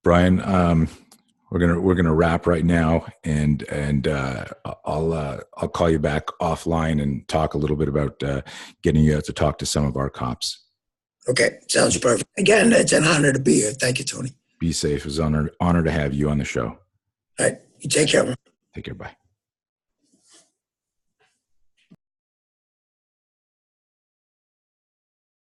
Brian, we're gonna wrap right now, and I'll call you back offline and talk a little bit about getting you out to talk to some of our cops. Okay, sounds perfect. Again, it's an honor to be here. Thank you, Tony. Be safe. It was an honor to have you on the show. All right, you take care. Take care. Bye.